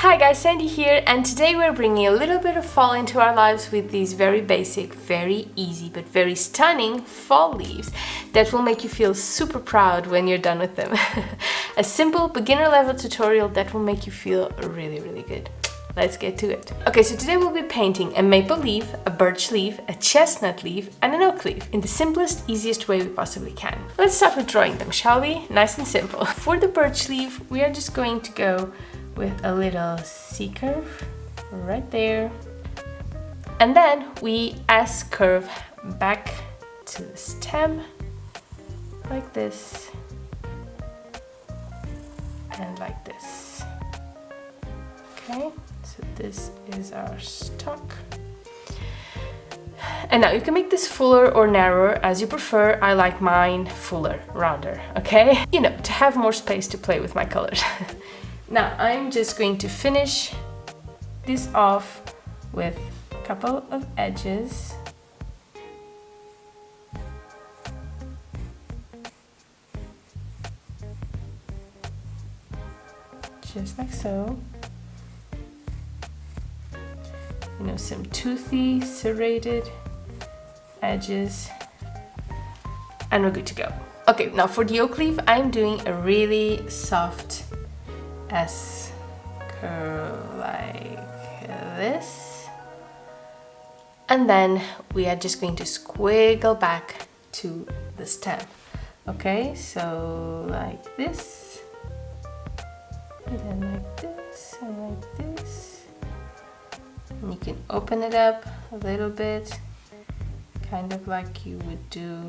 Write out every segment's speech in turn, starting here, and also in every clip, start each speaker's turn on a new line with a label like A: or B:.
A: Hi guys, Sandy here, and today we're bringing a little bit of fall into our lives with these very basic, very easy, but very stunning fall leaves that will make you feel super proud when you're done with them. A simple beginner level tutorial that will make you feel really, really good. Let's get to it. Okay, so today we'll be painting a maple leaf, a birch leaf, a chestnut leaf, and an oak leaf in the simplest, easiest way we possibly can. Let's start with drawing them, shall we? Nice and simple. For the birch leaf, we are just going to go with a little C-curve right there. And then we S-curve back to the stem, like this, and like this. Okay, so this is our stalk. And now you can make this fuller or narrower as you prefer. I like mine fuller, rounder, okay? You know, to have more space to play with my colors. Now I'm just going to finish this off with a couple of edges. Just like so. You know, some toothy, serrated edges, and we're good to go. Okay, now for the oak leaf, I'm doing a really soft S-curve like this. And then we are just going to squiggle back to the stem. Okay, so like this, and then like this, and like this. And you can open it up a little bit, kind of like you would do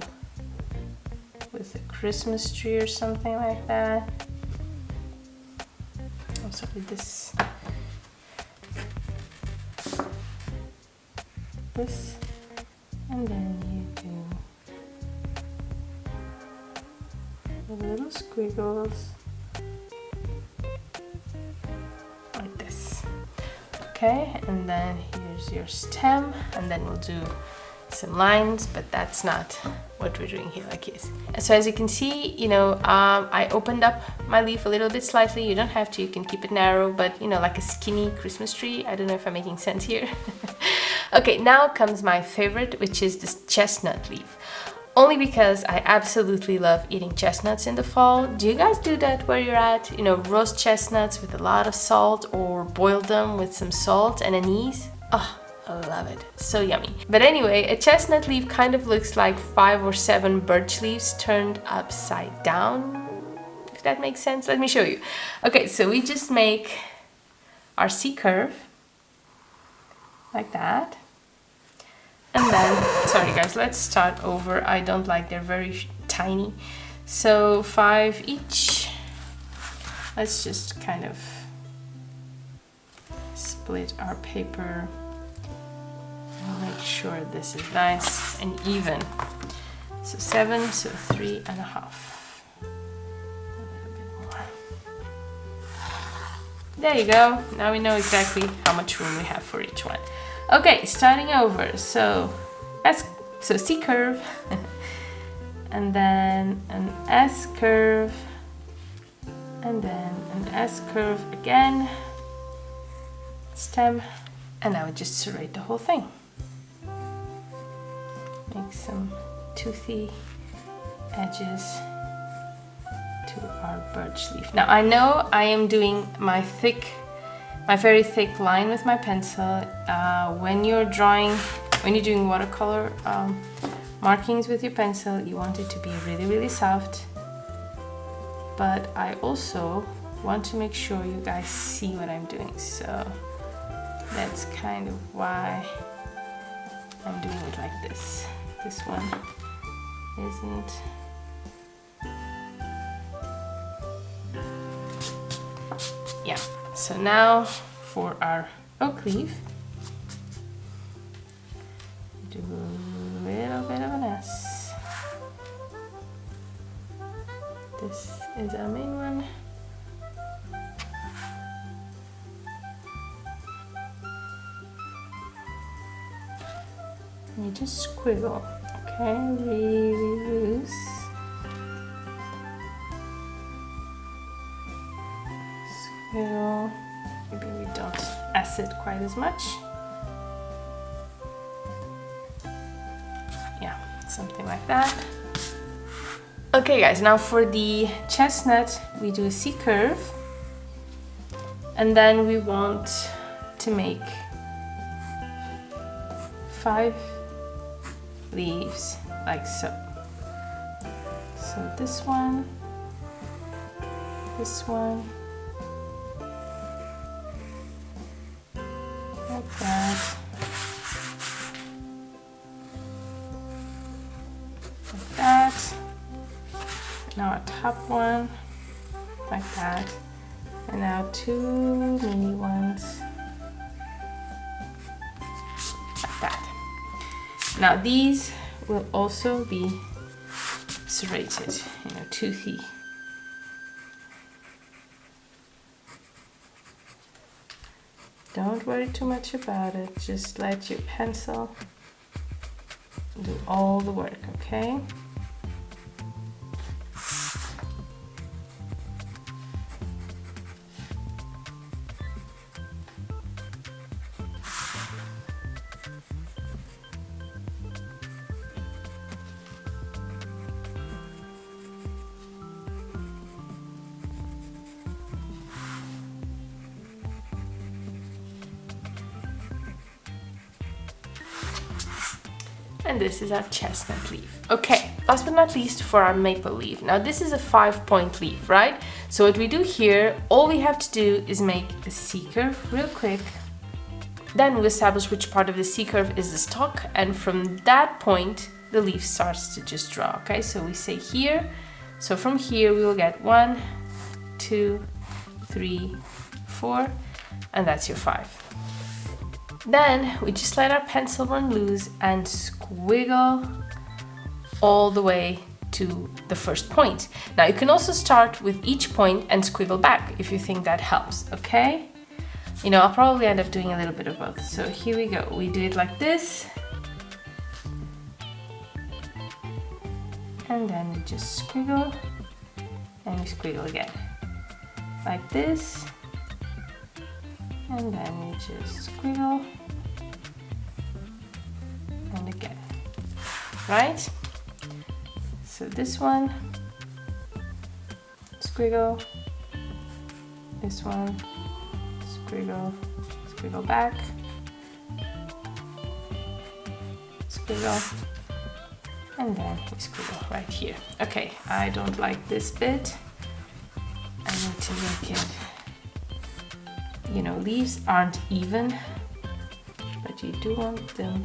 A: with a Christmas tree or something like that. Also with this, and then you do the little squiggles like this. Okay, and then here's your stem, and then we'll do some lines, but that's not what we're doing here, like this. So as you can see, you know, I opened up my leaf a little bit slightly. You don't have to, you can keep it narrow, but you know, like a skinny Christmas tree. I don't know if I'm making sense here. Okay, now comes my favorite, which is this chestnut leaf. Only because I absolutely love eating chestnuts in the fall. Do you guys do that where you're at? You know, roast chestnuts with a lot of salt, or boil them with some salt and anise. Oh, I love it. So yummy. But anyway, a chestnut leaf kind of looks like 5 or 7 birch leaves turned upside down, if that makes sense. Let me show you. Okay, so we just make our C-curve like that. And then, sorry guys, let's start over. I don't like, they're very tiny. So 5 each. Let's just kind of split our paper. Make sure this is nice and even. So 7, so 3.5. A little bit more. There you go. Now we know exactly how much room we have for each one. Okay, starting over. So C-curve, and then an S-curve, and then an S-curve again. Stem, and now we just serrate the whole thing. Make some toothy edges to our birch leaf. Now I know I am doing my very thick line with my pencil. When you're doing watercolor markings with your pencil, you want it to be really, really soft. But I also want to make sure you guys see what I'm doing. So that's kind of why I'm doing it like this. This one isn't. Yeah, so now for our oak leaf, do a little bit of an S. This is our main one. You just squiggle, okay, really loose. Squiggle. Maybe we acid quite as much. Yeah, something like that. Okay guys, now for the chestnut, we do a C curve. And then we want to make 5 leaves, like so. So this one, like that, like that. Now a top one, like that, and now 2 mini ones, like that. Now these will also be serrated, toothy. Don't worry too much about it, just let your pencil do all the work, okay? And this is our chestnut leaf. Okay, last but not least for our maple leaf. Now this is a 5-point leaf, right? So what we do here, all we have to do is make a C curve real quick. Then we establish which part of the C curve is the stalk, and from that point, the leaf starts to just draw, okay? So we say here, so from here we will get 1, 2, 3, 4, and that's your 5. Then we just let our pencil run loose and squiggle all the way to the first point. Now you can also start with each point and squiggle back if you think that helps, okay? I'll probably end up doing a little bit of both. So here we go. We do it like this. And then we just squiggle and we squiggle again. Like this. And then we just squiggle and again, right? So this one, squiggle, this one, squiggle, squiggle back, squiggle, and then we squiggle right here. Okay, I don't like this bit. I need to make it, leaves aren't even, but you do want them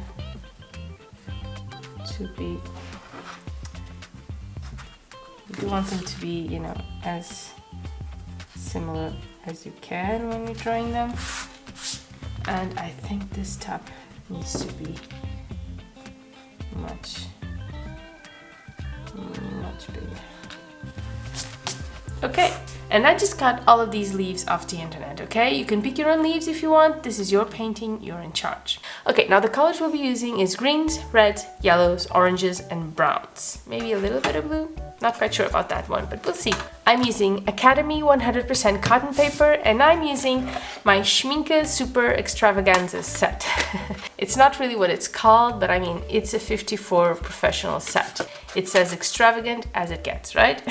A: to be, as similar as you can when you're drawing them. And I think this top needs to be much bigger. Okay, and I just got all of these leaves off the internet, okay? You can pick your own leaves if you want. This is your painting, you're in charge. Okay, now the colors we'll be using is greens, reds, yellows, oranges, and browns. Maybe a little bit of blue. Not quite sure about that one, but we'll see. I'm using Academy 100% cotton paper, and I'm using my Schminke Super Extravaganza set. It's not really what it's called, but I mean, it's a 54 professional set. It's as extravagant as it gets, right?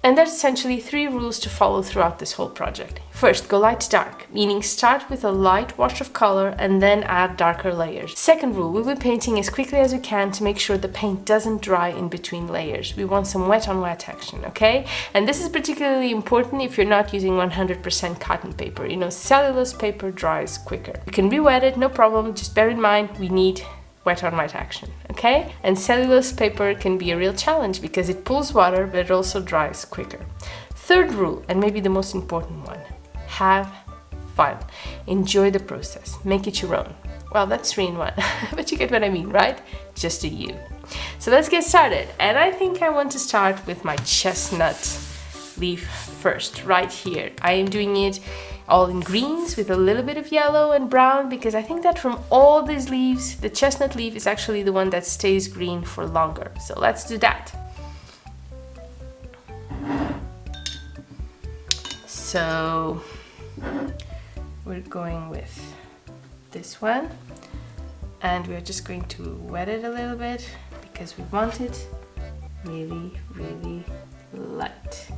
A: And there's essentially 3 rules to follow throughout this whole project. First, go light to dark, meaning start with a light wash of color and then add darker layers. Second rule, we'll be painting as quickly as we can to make sure the paint doesn't dry in between layers. We want some wet on wet action, okay? And this is particularly important if you're not using 100% cotton paper. Cellulose paper dries quicker. You can re-wet it, no problem, just bear in mind we need wet on wet action, okay? And cellulose paper can be a real challenge because it pulls water, but it also dries quicker. Third rule, and maybe the most important one, have fun. Enjoy the process, make it your own. Well, that's 3 in 1, but you get what I mean, right? Just do you. So let's get started. And I think I want to start with my chestnut leaf first, right here. I am doing it all in greens with a little bit of yellow and brown because I think that from all these leaves, the chestnut leaf is actually the one that stays green for longer. So let's do that. So we're going with this one, and we're just going to wet it a little bit because we want it really, really light.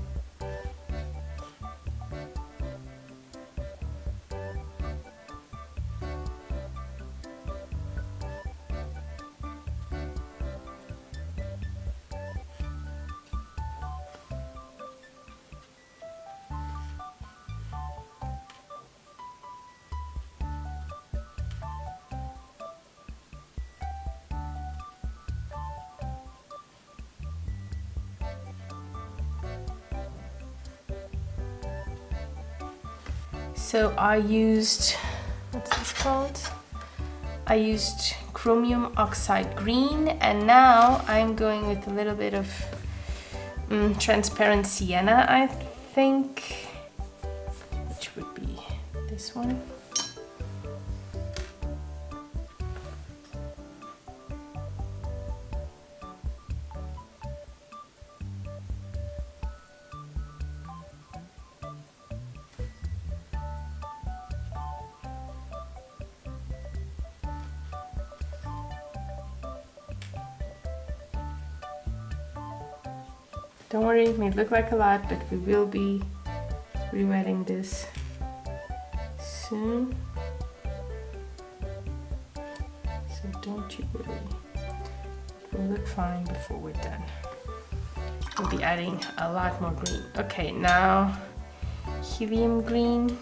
A: So I used, what's this called? I used chromium oxide green, and now I'm going with a little bit of transparent sienna, I think, which would be this one. Don't worry, it may look like a lot, but we will be re-wetting this soon. So don't you worry. It will look fine before we're done. We'll be adding a lot more green. Okay, now helium green.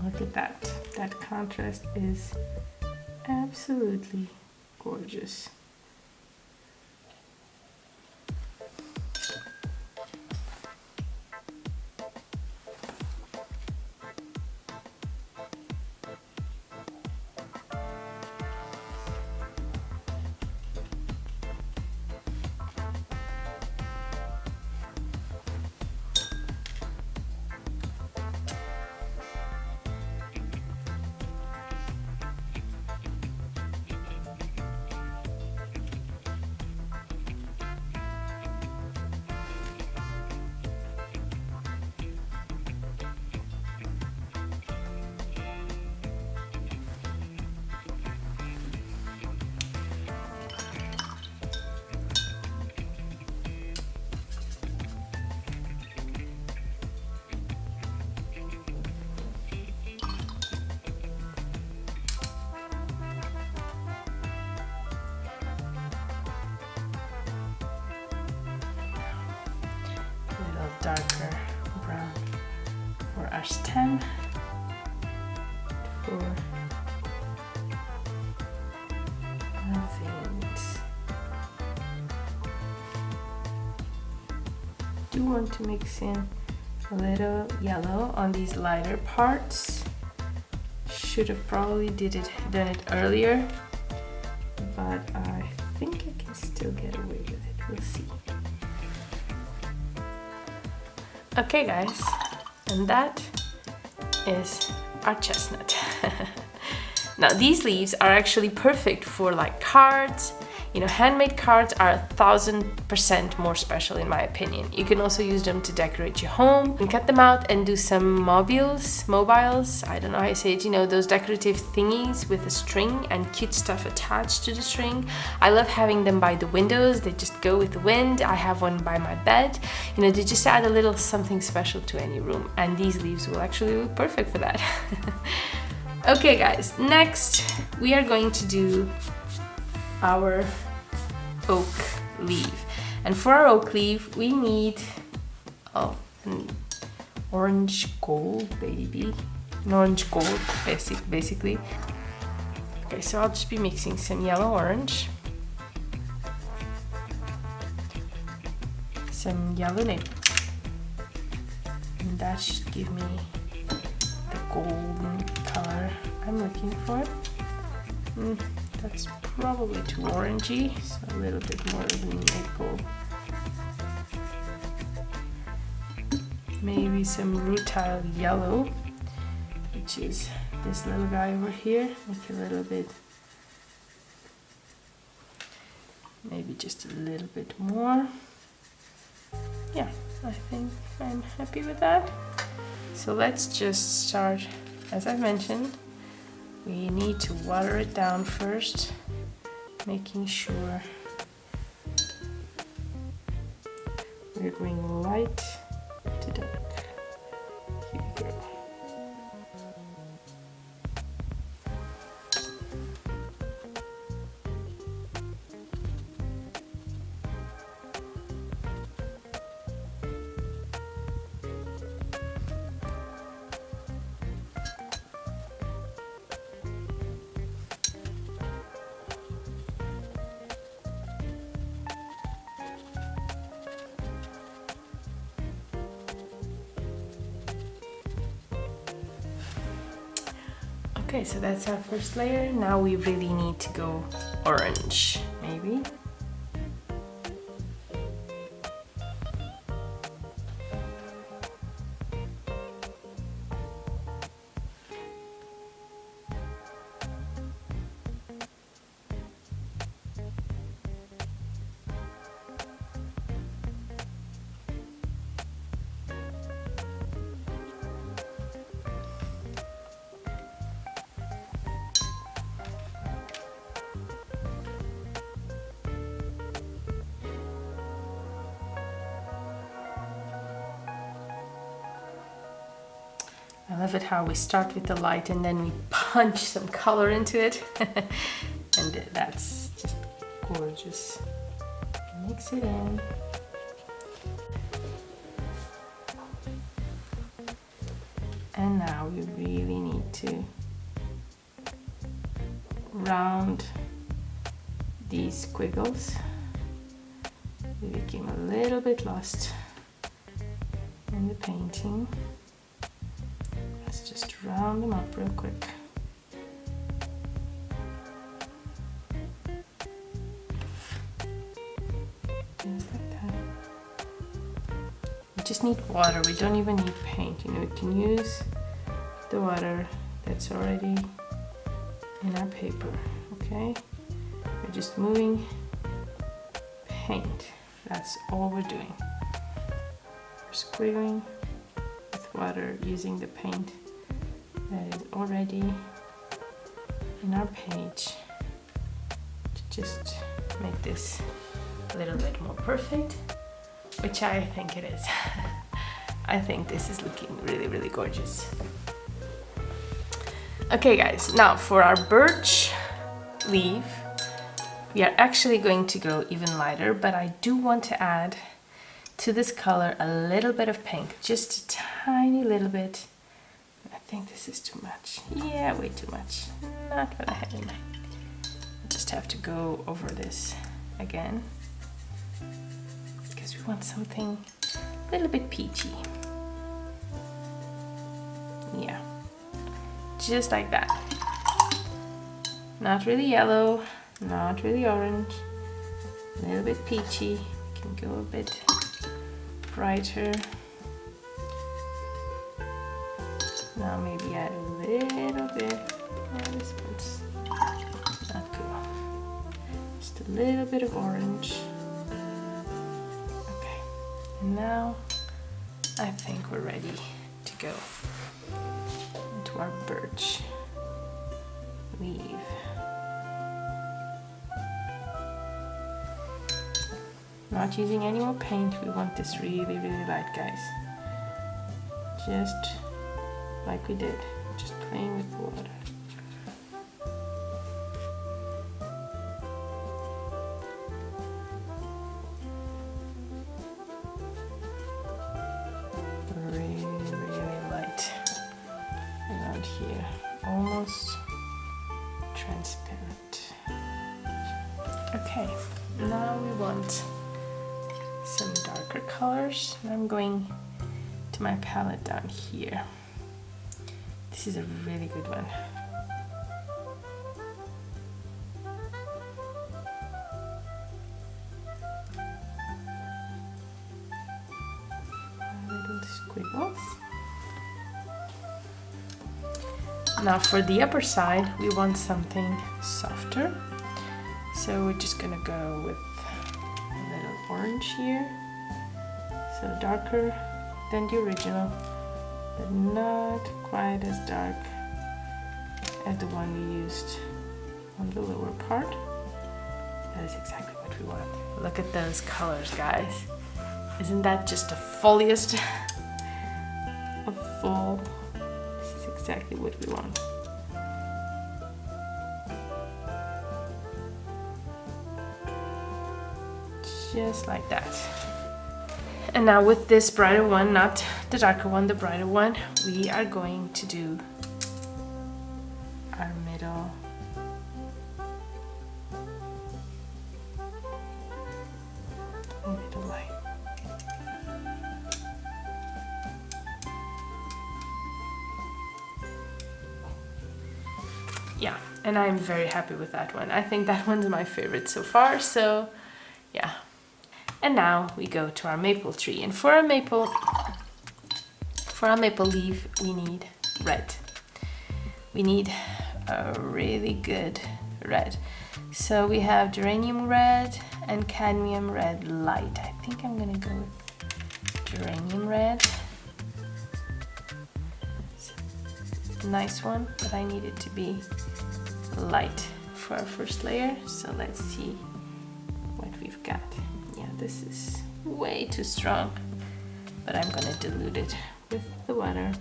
A: Look at that. That contrast is absolutely gorgeous. Darker brown for our stem, for our veins. Do want to mix in a little yellow on these lighter parts. Should have probably done it earlier, but I think I can still get away with it. We'll see. Okay guys, and that is our chestnut. Now these leaves are actually perfect for like cards. You know, handmade cards are 1000% more special in my opinion. You can also use them to decorate your home. You can cut them out and do some mobiles, I don't know how you say it, you know, those decorative thingies with a string and cute stuff attached to the string. I love having them by the windows. They just go with the wind. I have one by my bed. You know, they just add a little something special to any room, and these leaves will actually look perfect for that. Okay guys, next we are going to do our oak leaf, and for our oak leaf we need an orange gold, baby, an orange gold basically. Okay, so I'll just be mixing some yellow orange, some yellow nib, and that should give me the golden color I'm looking for. That's probably too orangey, so a little bit more of an maple. Maybe some rutile yellow, which is this little guy over here. Make a little bit, maybe just a little bit more. Yeah, I think I'm happy with that. So let's just start. As I mentioned, we need to water it down first, making sure we're going light to dark. Here we go. Okay, so that's our first layer. Now we really need to go orange, maybe. I love it how we start with the light and then we punch some color into it. And that's just gorgeous. Mix it in. And now we really need to round these squiggles. We became a little bit lost in the painting. Let's just round them up real quick. Just like that. We just need water, we don't even need paint. You know, we can use the water that's already in our paper, okay? We're just moving paint. That's all we're doing. We're squiggling with water using the paint that is already in our page to just make this a little bit more perfect, which I think it is. I think this is looking really, really gorgeous. Okay guys, now for our birch leaf, we are actually going to go even lighter, but I do want to add to this color a little bit of pink, just a tiny little bit. I think this is too much. Yeah, way too much. Not what I had in mind. I just have to go over this again because we want something a little bit peachy. Yeah, just like that. Not really yellow, not really orange, a little bit peachy. We can go a bit brighter. Now maybe add a little bit. Oh, this one's not cool. Just a little bit of orange. Okay, and now I think we're ready to go into our birch leaf. Not using any more paint. We want this really, really light, guys. Just like we did, just playing with the water. Really, really light around here, almost transparent. Okay, now we want some darker colors. And I'm going to my palette down here. This is a really good one. squiggles. Now for the upper side, we want something softer. So we're just gonna go with a little orange here. So darker than the original, but not quite as dark as the one we used on the lower part. That is exactly what we want. Look at those colors, guys. Isn't that just the fulliest of full? This is exactly what we want. Just like that. And now with this brighter one, not the darker one, the brighter one, we are going to do our middle line. Yeah, and I'm very happy with that one. I think that one's my favorite so far, so yeah. And now we go to our maple tree, and for our maple leaf we need red. We need a really good red. So we have geranium red and cadmium red light. I think I'm gonna go with geranium red. It's a nice one, but I need it to be light for our first layer. So let's see what we've got. Yeah, this is way too strong, but I'm gonna dilute it with the water.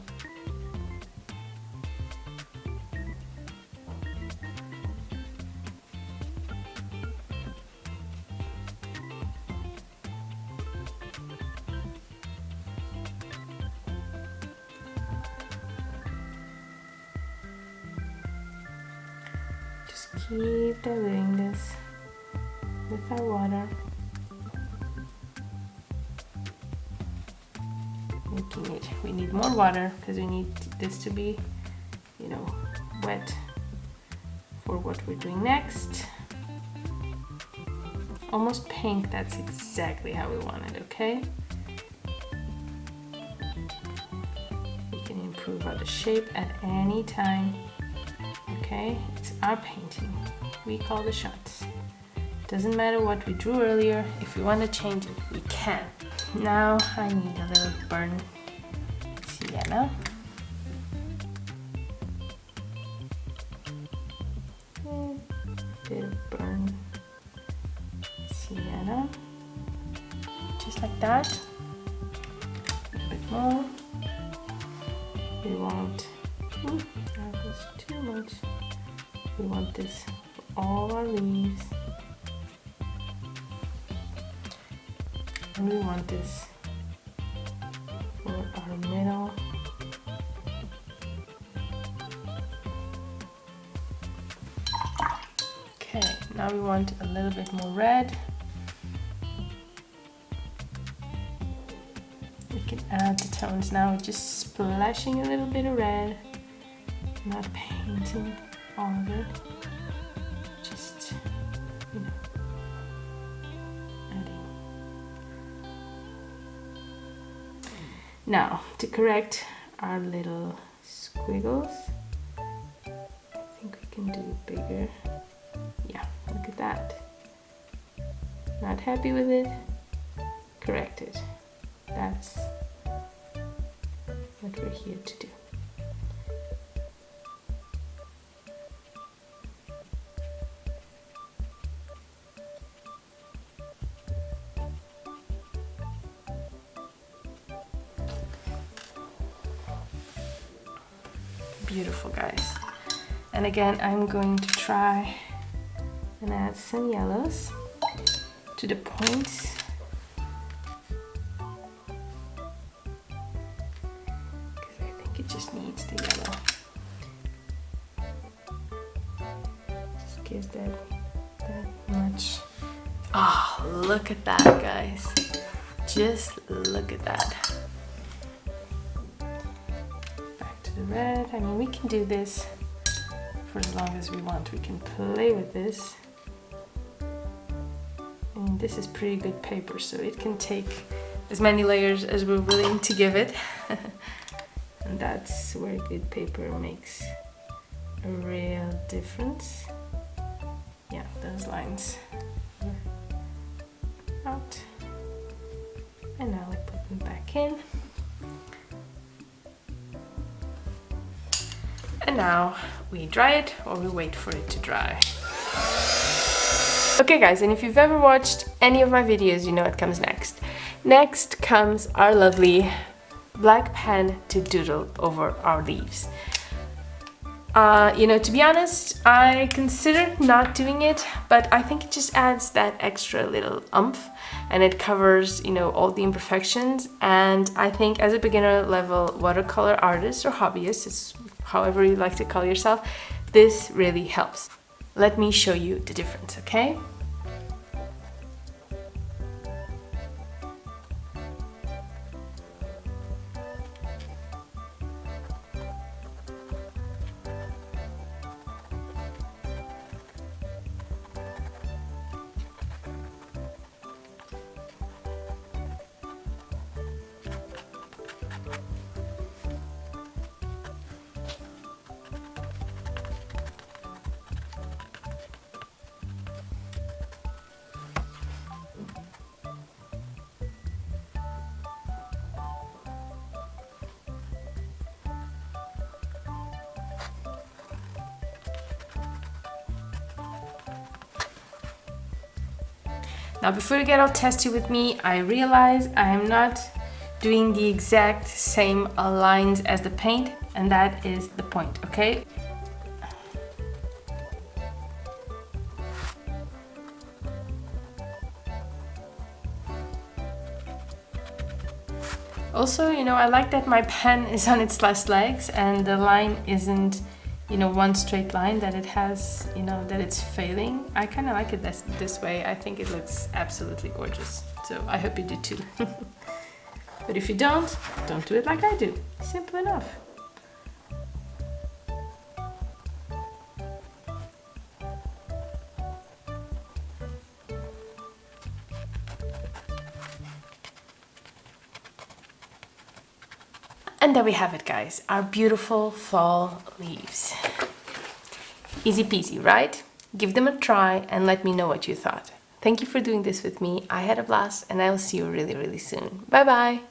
A: Just keep diluting this with our water. We need more water because we need this to be, you know, wet for what we're doing next. Almost pink, that's exactly how we want it, okay? We can improve the shape at any time, okay? It's our painting. We call the shots. Doesn't matter what we drew earlier. If we want to change it, we can. Now I need a little burnt sienna. A bit of burnt sienna. Just like that. A bit more. We want, that was too much. We want this for all our leaves. And we want this for our middle. Okay, now we want a little bit more red. We can add the tones now, just splashing a little bit of red, not painting all of it. Just, you know, adding. Now, to correct our little squiggles, I think we can do it bigger. Yeah, look at that. Not happy with it? Correct it. That's what we're here to do. Beautiful, guys. And again, I'm going to try and add some yellows to the points. Because I think it just needs the yellow. Just gives that much. Oh, look at that, guys. Just look at that. The red, I mean, we can do this for as long as we want. We can play with this. And this is pretty good paper, so it can take as many layers as we're willing to give it. And that's where good paper makes a real difference. Yeah, those lines are out. And now we put them back in. And now we dry it, or we wait for it to dry. Okay guys, and if you've ever watched any of my videos, you know what comes next. Next comes our lovely black pen to doodle over our leaves. You know, to be honest, I considered not doing it, but I think it just adds that extra little oomph, and it covers, you know, all the imperfections. And I think as a beginner level watercolor artist or hobbyist, it's however you like to call yourself, this really helps. Let me show you the difference, okay? Now before you get all testy with me, I realize I am not doing the exact same lines as the paint, and that is the point, okay? Also, you know, I like that my pen is on its last legs and the line isn't, you know, one straight line, that it has, you know, that it's failing. I kind of like it this way. I think it looks absolutely gorgeous. So I hope you do too. But if you don't do it like I do. Simple enough. And there we have it, guys, our beautiful fall leaves. Easy peasy, right? Give them a try and let me know what you thought. Thank you for doing this with me. I had a blast, and I will see you really, really soon. Bye bye.